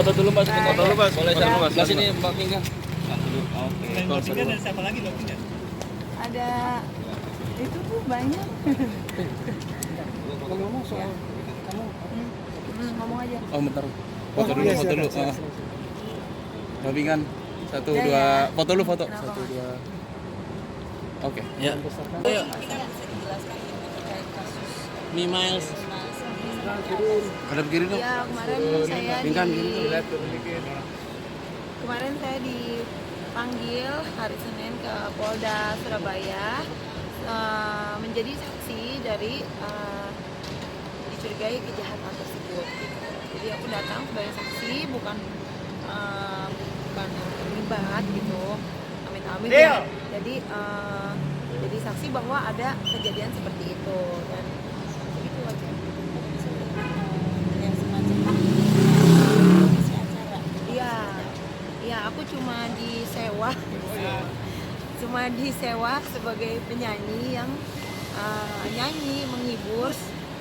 foto dulu Mas. Foto dulu Mas. Boleh Foto dulu Mas. Di sini Mbak Pinggan. Satu dulu. Oke. Mbak Pinggan dan siapa lagi Mbak Pinggan? Ada itu tuh banyak. Kalau ngomong soal kamu Ngomong aja. oh bentar. Foto dulu, foto dulu. Mbak Pinggan. Satu, Ya, dua. ya. Foto dulu, foto. Kenapa, Satu, Mas? dua. Oke. Ya. Ayo. Mi Miles. Ada kiri dong. Ya kemarin saya Pinggan di gini. kemarin saya dipanggil hari Senin ke Polda Surabaya menjadi saksi dari dicurigai kejahatan tersebut. Jadi aku datang sebagai saksi bukan terlibat gitu, amit-amit ya. Jadi saksi bahwa ada kejadian seperti itu dan itu aja. Yang semacam isi acara. Iya, aku cuma disewa sebagai penyanyi yang nyanyi menghibur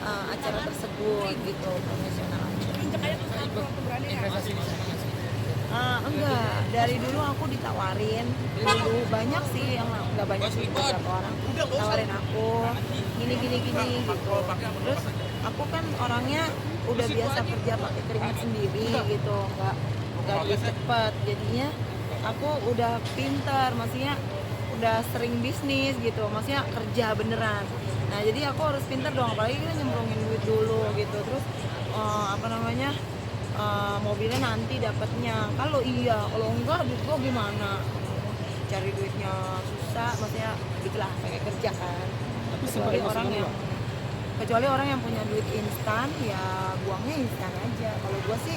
acara tersebut gitu, profesional. Investasi di sana nggak sih? Enggak, dari dulu aku ditawarin dulu banyak sih yang nggak banyak sih beberapa orang tawarin aku gini gitu. Terus aku kan orangnya udah biasa kerja pakai keringat sendiri gitu, nggak cepet. Jadinya aku udah pintar, maksudnya udah sering bisnis gitu, maksudnya kerja beneran. Nah jadi aku harus pintar dong, apalagi kita nyemplungin duit dulu gitu. Terus mobilnya nanti dapatnya. Kalau enggak duit gua gimana? Cari duitnya susah, maksudnya gitulah kayak kerja kan. Kecuali orang yang punya duit instan, ya buangnya instan aja. Kalau gua sih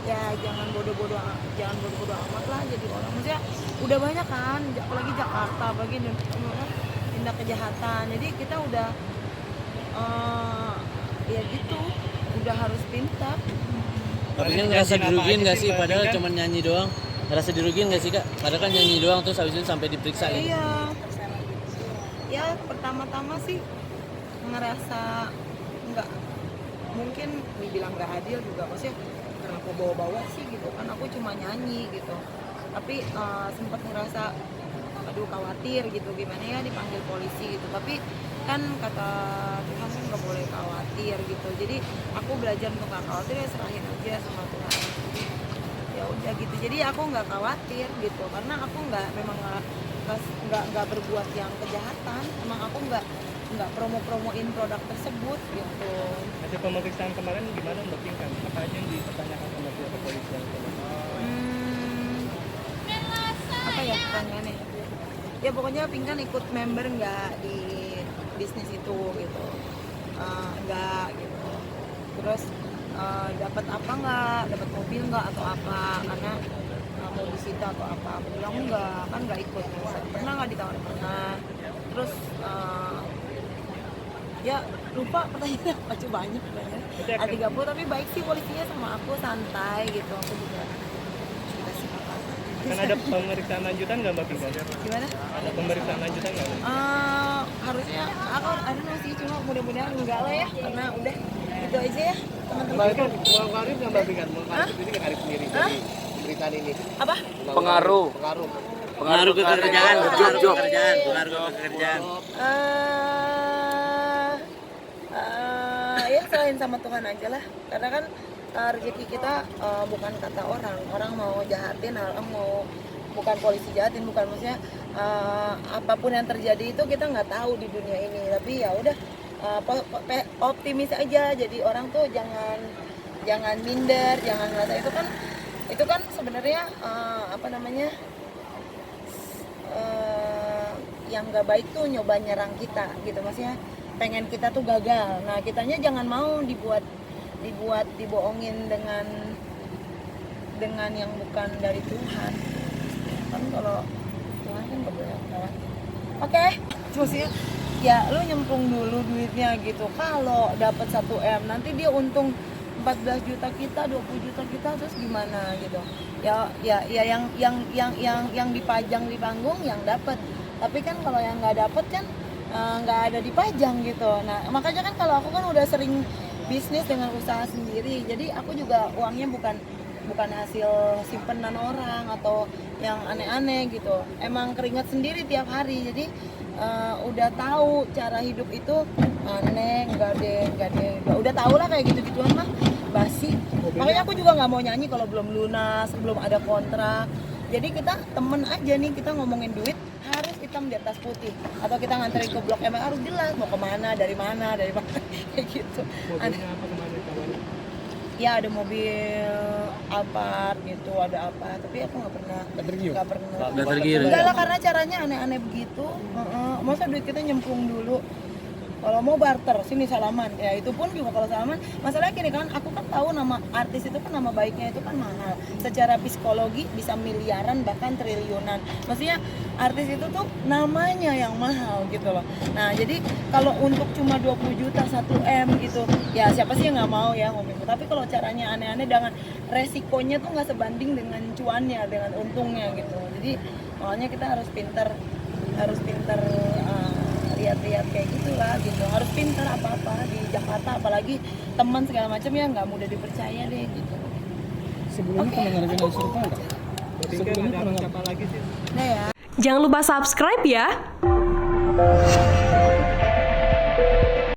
ya jangan bodoh-bodoh amat lah jadi orang. Maksudnya udah banyak kan, apalagi Jakarta, apalagi tindak kejahatan. Jadi kita udah ya gitu, udah harus pintar. Tapi kan ngerasa dirugiin nggak sih? Padahal cuma nyanyi doang. Ngerasa dirugiin nggak sih Kak? Padahal kan nyanyi doang terus habis itu sampai diperiksa gitu. Iya. Ya pertama-tama sih ngerasa nggak, mungkin dibilang nggak adil juga, maksudnya kenapa bawa-bawa sih gitu kan, aku cuma nyanyi gitu. Tapi sempat ngerasa aduh khawatir gitu, gimana ya dipanggil polisi gitu. Tapi kan kata Tuhan kan nggak boleh khawatir gitu. Jadi aku belajar untuk nggak khawatir, ya serahin aja sama Tuhan. Jadi ya udah gitu. Jadi aku nggak khawatir gitu, karena aku memang nggak berbuat yang kejahatan. Emang aku nggak promoin produk tersebut gitu. Hasil pemeriksaan kemarin gimana Mbak Pinggan? Apa aja yang dipertanyakan sama pihak kepolisian? Apa ya pertanyaannya? Ya pokoknya Pinggan ikut member nggak di bisnis itu gitu, nggak gitu. Terus dapat apa nggak, dapat mobil nggak atau apa, karena mau disita atau apa. Aku bilang enggak, kan nggak ikut. Pernah nggak ditawarin? Pernah. Terus ya lupa pertanyaannya apa, coba banyak pertanyaan. A30, tapi baik sih polisinya sama aku, santai gitu. Aku juga dikasih apa-apa. Kan ada pemeriksaan lanjutan nggak Mbak Pinggan? Gimana? Ada pemeriksaan lanjutan nggak? Harusnya aku ada masih, cuma mudah-mudahan enggak lah ya, karena udah itu aja ya teman-teman. Mbak itu mau ngaruh nggak Mbak Pinggan? Mau ngaruh ini nggak Arif sendiri dari pemberitaan ini? Apa? Pengaruh Pengaruh ke kerjaan, pengaruh ke kerjaan. Ya selain sama Tuhan aja lah, karena kan rezeki kita bukan kata orang mau jahatin, orang mau, bukan polisi jahatin, bukan, maksudnya apapun yang terjadi itu kita nggak tahu di dunia ini. Tapi ya udah optimis aja. Jadi orang tuh jangan minder, jangan ngerasa itu kan sebenarnya yang nggak baik tuh nyoba nyerang kita gitu, maksudnya pengen kita tuh gagal. Nah kitanya jangan mau dibohongin dengan yang bukan dari Tuhan kan. Kalau Tuhan kan nggak boleh khawatir. Oke, maksudnya ya lu nyemplung dulu duitnya gitu. Kalau dapat 1 M nanti dia untung 14 juta kita, 20 juta kita, terus gimana gitu. Ya yang dipajang di panggung yang dapat. Tapi kan kalau yang nggak dapat kan nggak ada dipajang gitu. Nah makanya kan kalau aku kan udah sering bisnis dengan usaha sendiri, jadi aku juga uangnya bukan bukan hasil simpenan orang atau yang aneh-aneh gitu. Emang keringat sendiri tiap hari, jadi udah tahu cara hidup itu aneh, nggak deh, udah tahu lah kayak gitu-gituan mah basi. Makanya aku juga nggak mau nyanyi kalau belum lunas, belum ada kontrak. Jadi kita temen aja nih, kita ngomongin duit harus hitam di atas putih, atau kita nganterin ke Blok M harus jelas mau kemana, dari mana kayak gitu. Mobilnya apa kemarin kawannya? Ya ada mobil Alphard gitu, ada apa, tapi aku nggak pernah. Nggak tergiur. Enggak lah, karena caranya aneh-aneh begitu. Masa duit kita nyemplung dulu. Kalau mau barter, sini salaman. Ya itu pun juga kalau salaman. Masalahnya gini kan, aku kan tahu nama artis itu kan, nama baiknya itu kan mahal. Secara psikologi bisa miliaran bahkan triliunan. Maksudnya artis itu tuh namanya yang mahal gitu loh. Nah jadi kalau untuk cuma 20 juta 1M gitu, ya siapa sih yang nggak mau ya ngomong. Tapi kalau caranya aneh-aneh dengan resikonya tuh nggak sebanding dengan cuannya, dengan untungnya gitu. Jadi makanya kita harus pintar lihat-lihat kayak gitulah gitu, harus pintar apa-apa di Jakarta, apalagi teman segala macam ya nggak mudah dipercaya deh gitu. Sebelumnya pernah ngerjain survei nggak? Sebelumnya pernah apa lagi sih? Nah ya. Jangan lupa subscribe ya.